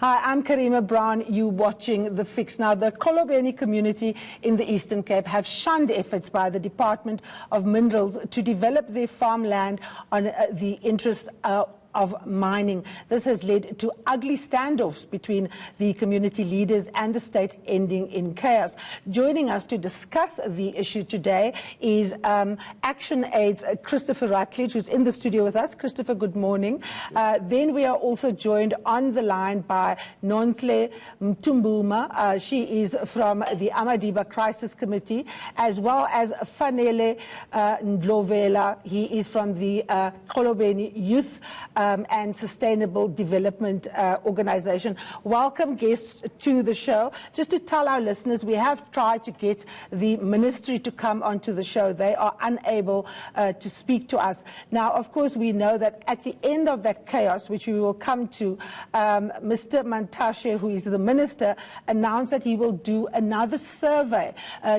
Hi, I'm Karima Brown. You watching The Fix. Now, the Xolobeni community in the Eastern Cape have shunned efforts by the Department of Minerals to develop their farmland on the interest of mining. This has led to ugly standoffs between the community leaders and the state, ending in chaos. Joining us to discuss the issue today is Action Aid's Christopher Rutledge, who's in the studio with us. Christopher, good morning. Then we are also joined on the line by Nonhle Mbuthuma. She is from the Amadiba Crisis Committee, as well as Fanele Ndovela. He is from the Xolobeni Youth and Sustainable Development Organization. Welcome, guests, to the show. Just to tell our listeners, we have tried to get the ministry to come onto the show. They are unable to speak to us. Now, of course, we know that at the end of that chaos, which we will come to, Mr. Mantashe, who is the minister, announced that he will do another survey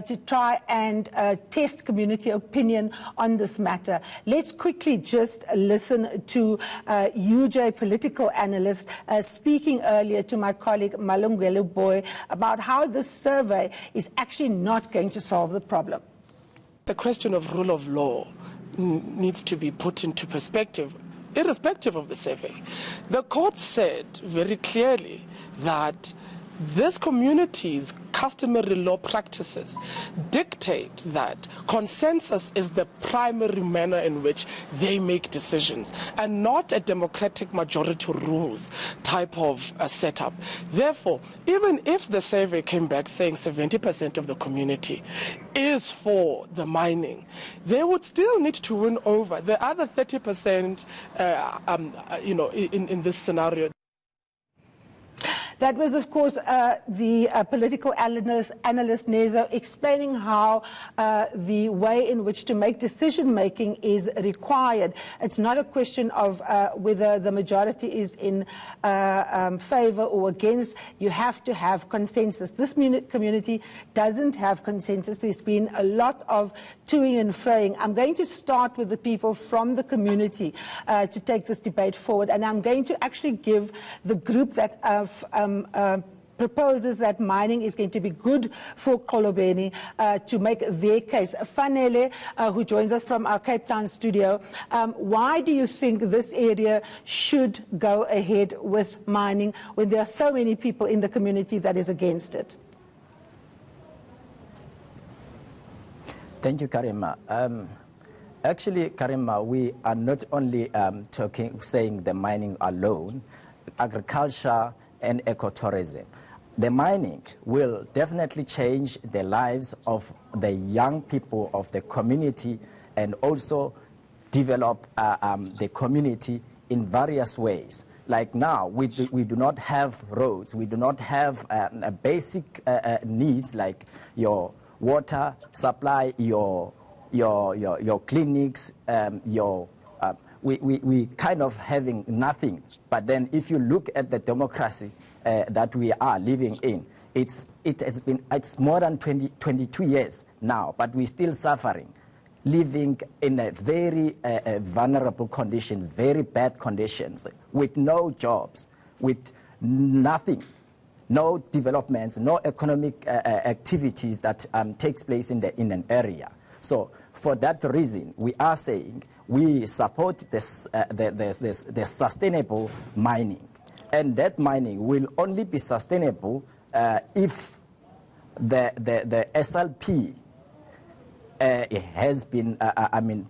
to try and test community opinion on this matter. Let's quickly just listen to UJ political analyst speaking earlier to my colleague Malungelo Boy about how this survey is actually not going to solve the problem. The question of rule of law needs to be put into perspective, irrespective of the survey. The court said very clearly that this community's customary law practices dictate that consensus is the primary manner in which they make decisions and not a democratic majority rules type of setup. Therefore, even if the survey came back saying 70% of the community is for the mining, they would still need to win over the other 30%, in this scenario. That was, of course, the political analyst Nezo explaining how the way in which to make decision-making is required. It's not a question of whether the majority is in favor or against. You have to have consensus. This community doesn't have consensus. There's been a lot of toing and froing. I'm going to start with the people from the community to take this debate forward, and I'm going to actually give the group that proposes that mining is going to be good for Xolobeni to make their case. Fanele, who joins us from our Cape Town studio, why do you think this area should go ahead with mining when there are so many people in the community that is against it? Thank you, Karima. Actually, Karima, we are not only saying the mining alone, agriculture and ecotourism. The mining will definitely change the lives of the young people of the community and also develop the community in various ways. Like now, we do not have roads, we do not have basic needs like your water supply, your clinics, we kind of having nothing. But then if you look at the democracy that we are living in, it's more than 22 years now, but we're still suffering, living in a very vulnerable conditions, very bad conditions, with no jobs, with nothing, no developments, no economic activities that takes place in an area. So for that reason, we are saying we support this, the sustainable mining. And that mining will only be sustainable if the SLP has been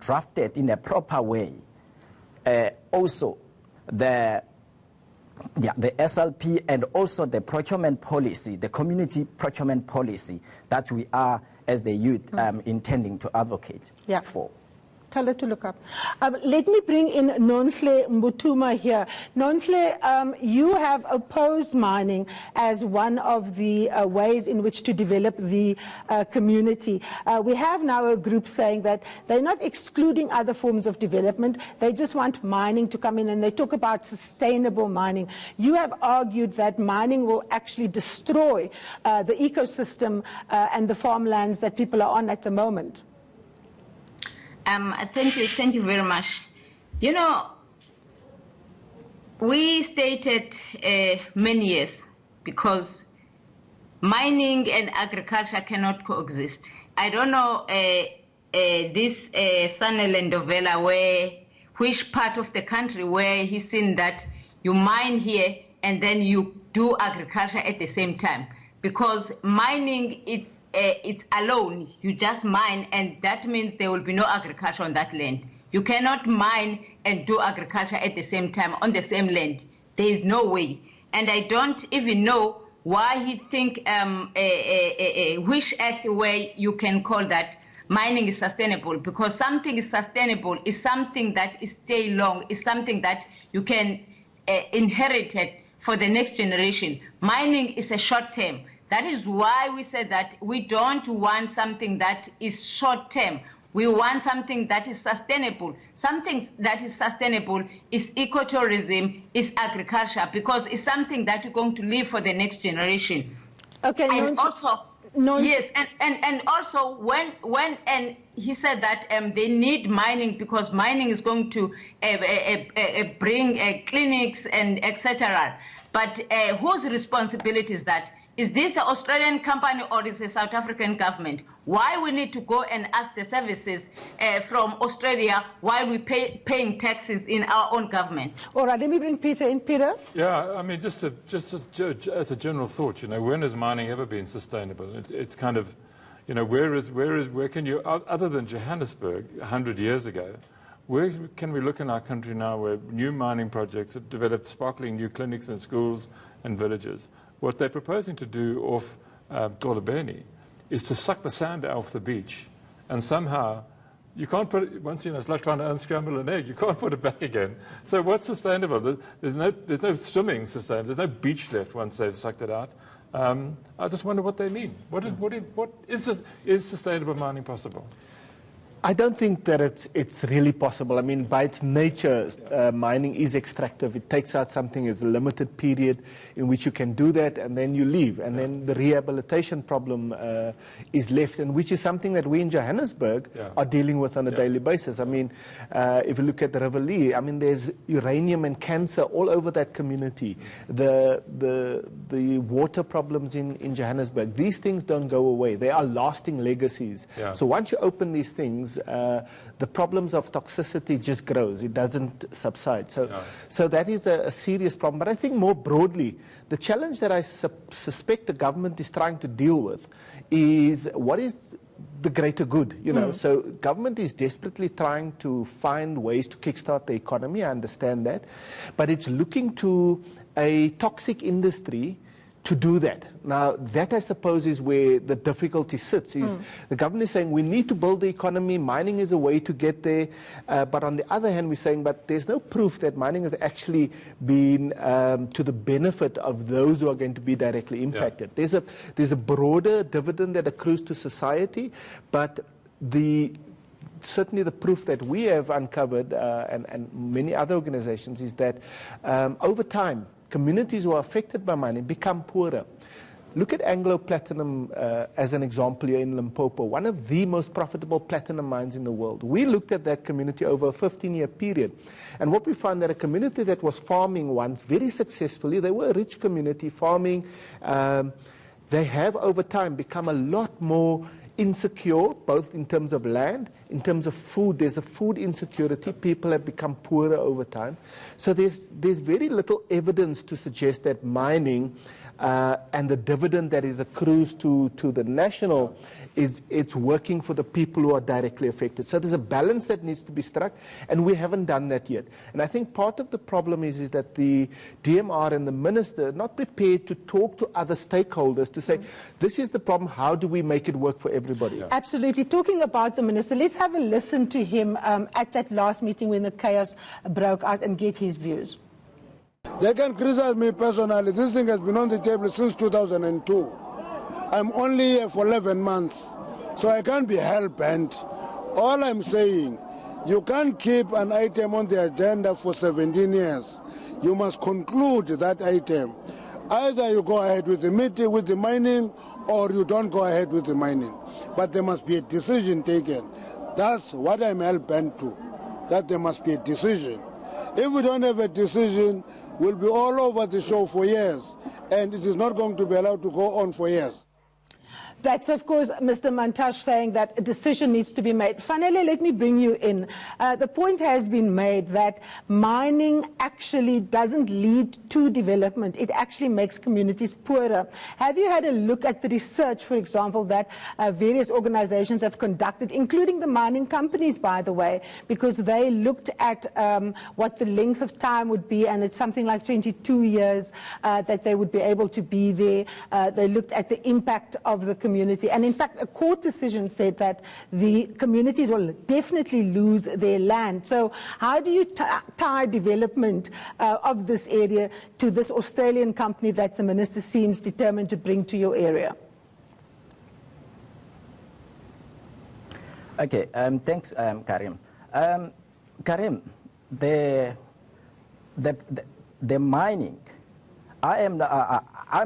drafted in a proper way. Also, the SLP and also the procurement policy, the community procurement policy that we are, as the youth, intending to advocate for. Tell her to look up. Let me bring in Nonhle Mbuthuma here. Nonhle, you have opposed mining as one of the ways in which to develop the community. We have now a group saying that they're not excluding other forms of development. They just want mining to come in, and they talk about sustainable mining. You have argued that mining will actually destroy the ecosystem and the farmlands that people are on at the moment. Thank you very much. You know, we stated many years, because mining and agriculture cannot coexist. I don't know this Fanele Ndovela, which part of the country where he's seen that you mine here and then you do agriculture at the same time. Because mining, it's alone. You just mine, and that means there will be no agriculture on that land. You cannot mine and do agriculture at the same time on the same land. There is no way. And I don't even know why he think which act where you can call that mining is sustainable, because something is sustainable is something that is stay long, is something that you can inherit it for the next generation. Mining is a short term. That is why we said that we don't want something that is short term. We want something that is sustainable. Something that is sustainable is ecotourism, is agriculture, because it's something that you're going to live for the next generation. Okay. And also, yes, and also when he said that they need mining because mining is going to bring clinics and etc. But whose responsibility is that? Is this an Australian company or is it a South African government? Why we need to go and ask the services from Australia while we paying taxes in our own government? All right, let me bring Peter in. Peter? Yeah, I mean, just as a general thought, you know, when has mining ever been sustainable? It's kind of, you know, where can you, other than Johannesburg 100 years ago, where can we look in our country now where new mining projects have developed sparkling new clinics and schools and villages? What they're proposing to do off Xolobeni is to suck the sand off the beach, and somehow you can't put it, once, you know, it's like trying to unscramble an egg, you can't put it back again. So what's sustainable? There's no swimming sustainable, there's no beach left once they've sucked it out. I just wonder what they mean. What is sustainable mining possible? I don't think that it's really possible. I mean, by its nature, mining is extractive. It takes out something as a limited period in which you can do that, and then you leave. And then the rehabilitation problem is left, and which is something that we in Johannesburg are dealing with on a daily basis. I mean, if you look at the River Lee, I mean, there's uranium and cancer all over that community. The water problems in Johannesburg, these things don't go away. They are lasting legacies. Yeah. So once you open these things, the problems of toxicity just grows. It doesn't subside. So that is a serious problem. But I think more broadly, the challenge that I suspect the government is trying to deal with is what is the greater good, you know. So government is desperately trying to find ways to kickstart the economy. I understand that. But it's looking to a toxic industry to do that. Now, that I suppose is where the difficulty sits, is the government is saying we need to build the economy, mining is a way to get there, but on the other hand we're saying, but there's no proof that mining has actually been to the benefit of those who are going to be directly impacted. Yeah. There's a broader dividend that accrues to society, but certainly the proof that we have uncovered, and many other organizations, is that over time, communities who are affected by mining become poorer. Look at Anglo Platinum as an example here in Limpopo, one of the most profitable platinum mines in the world. We looked at that community over a 15-year period. And what we found that a community that was farming once very successfully, they were a rich community farming, they have over time become a lot more insecure, both in terms of land, in terms of food. There's a food insecurity. People have become poorer over time. So there's very little evidence to suggest that mining and the dividend that is accrues to the national it's working for the people who are directly affected. So there's a balance that needs to be struck, and we haven't done that yet. And I think part of the problem is that the DMR and the minister are not prepared to talk to other stakeholders to say, this is the problem, how do we make it work for everybody? Yeah. Absolutely. Talking about the minister, let's have a listen to him at that last meeting when the chaos broke out and get his views. They can criticize me personally. This thing has been on the table since 2002. I'm only here for 11 months, so I can't be hell-bent. All I'm saying, you can't keep an item on the agenda for 17 years. You must conclude that item. Either you go ahead with the meeting, with the mining, or you don't go ahead with the mining. But there must be a decision taken. That's what I'm hell-bent to, that there must be a decision. If we don't have a decision, will be all over the show for years, and it is not going to be allowed to go on for years. That's, of course, Mr. Mantashe saying that a decision needs to be made. Fanele, let me bring you in. The point has been made that mining actually doesn't lead to development. It actually makes communities poorer. Have you had a look at the research, for example, that various organizations have conducted, including the mining companies, by the way, because they looked at what the length of time would be, and it's something like 22 years that they would be able to be there. They looked at the impact of the community. And in fact, a court decision said that the communities will definitely lose their land. So how do you tie development of this area to this Australian company that the minister seems determined to bring to your area? Okay, thanks, Karim. Karim, the mining, I'm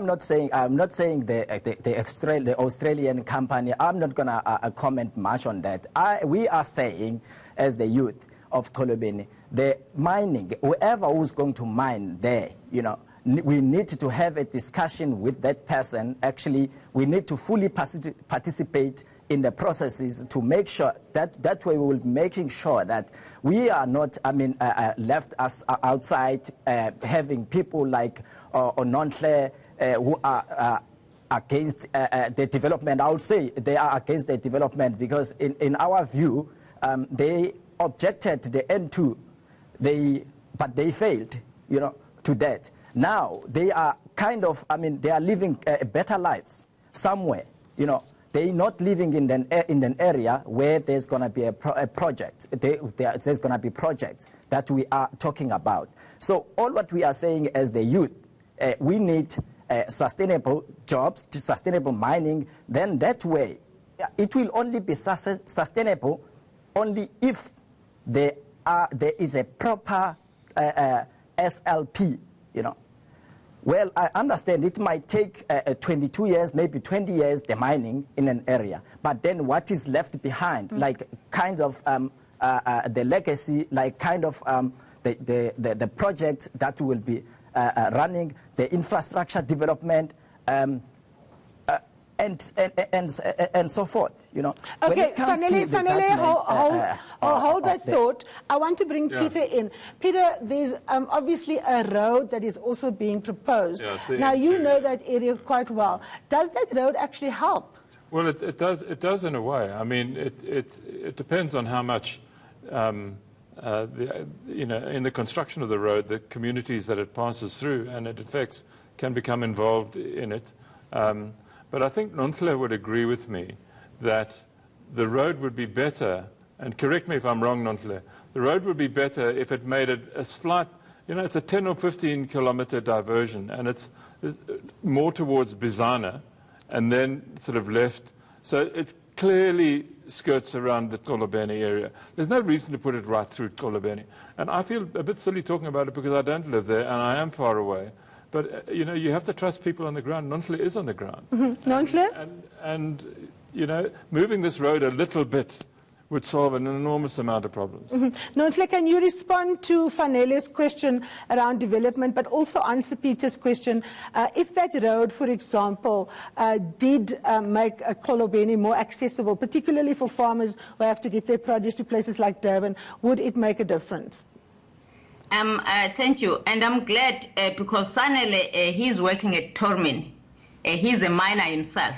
not saying the Australian company. I'm not going to comment much on that. We are saying, as the youth of Xolobeni, the mining, whoever who's going to mine there, we need to have a discussion with that person. Actually, we need to fully participate in the processes to make sure that way we will be making sure that we are not, left us outside, having people like Nonhle who are against the development. I would say they are against the development because in our view, they objected to the N2, but they failed, to that. Now they are they are living better lives somewhere, They're not living in an area where there's going to be a project. There's going to be projects that we are talking about. So all what we are saying as the youth, we need sustainable jobs, sustainable mining. Then that way, it will only be sustainable only if there is a proper SLP, Well, I understand it might take 22 years, maybe 20 years, the mining in an area. But then what is left behind, like kind of the legacy, like kind of the projects that will be running, the infrastructure development, and so forth, Okay, Fanele, hold that thought. I want to bring Peter in. Peter, there's obviously a road that is also being proposed. Now, you know that area quite well. Does that road actually help? Well, it does in a way. I mean, it depends on how much, in the construction of the road, the communities that it passes through and it affects can become involved in it. But I think Nonhle would agree with me that the road would be better, and correct me if I'm wrong, Nonhle, the road would be better if it made it a slight, it's a 10 or 15 kilometer diversion, and it's more towards Bizana, and then sort of left. So it clearly skirts around the Xolobeni area. There's no reason to put it right through Xolobeni. And I feel a bit silly talking about it because I don't live there, and I am far away. But, you have to trust people on the ground. Nonhle is on the ground. Nonhle? And, moving this road a little bit would solve an enormous amount of problems. Nonhle, can you respond to Fanele's question around development, but also answer Peter's question? If that road, for example, did make Xolobeni more accessible, particularly for farmers who have to get their produce to places like Durban, would it make a difference? Thank you. And I'm glad because Fanele, he's working at Tormin. He's a miner himself.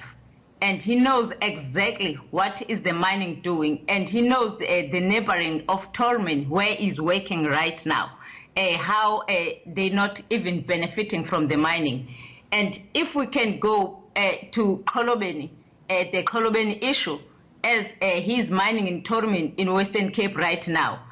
And he knows exactly what is the mining doing. And he knows the neighboring of Tormin, where he's working right now, how they're not even benefiting from the mining. And if we can go to Xolobeni, the Xolobeni issue, as he's mining in Tormin in Western Cape right now,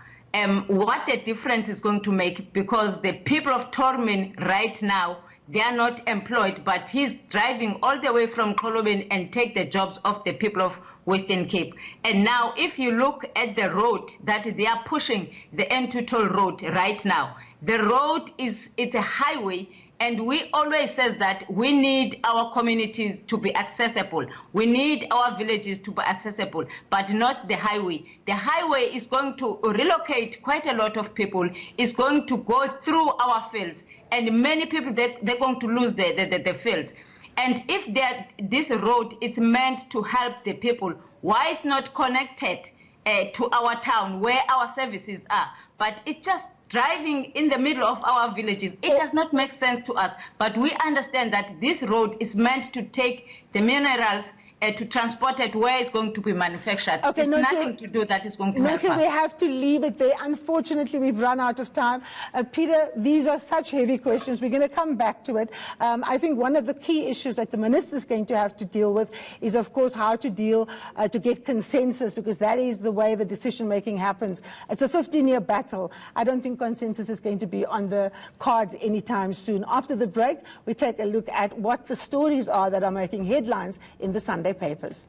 what the difference is going to make, because the people of Tormin right now, they are not employed, but he's driving all the way from Xolobeni and take the jobs of the people of Western Cape. And now, if you look at the road that they are pushing, the N2 toll road right now, the road it's a highway, And we always say that we need our communities to be accessible. We need our villages to be accessible, but not the highway. The highway is going to relocate quite a lot of people. It's going to go through our fields. And many people, they're going to lose the fields. And if this road is meant to help the people, why it's not connected to our town where our services are? But it's just driving in the middle of our villages. It does not make sense to us. But we understand that this road is meant to take the minerals to transport it where it's going to be manufactured. Okay, it's nothing to do that is going to help us. We have to leave it there. Unfortunately, we've run out of time. Peter, these are such heavy questions. We're going to come back to it. I think one of the key issues that the minister is going to have to deal with is, of course, how to deal to get consensus, because that is the way the decision-making happens. It's a 15-year battle. I don't think consensus is going to be on the cards anytime soon. After the break, we take a look at what the stories are that are making headlines in the Sunday papers.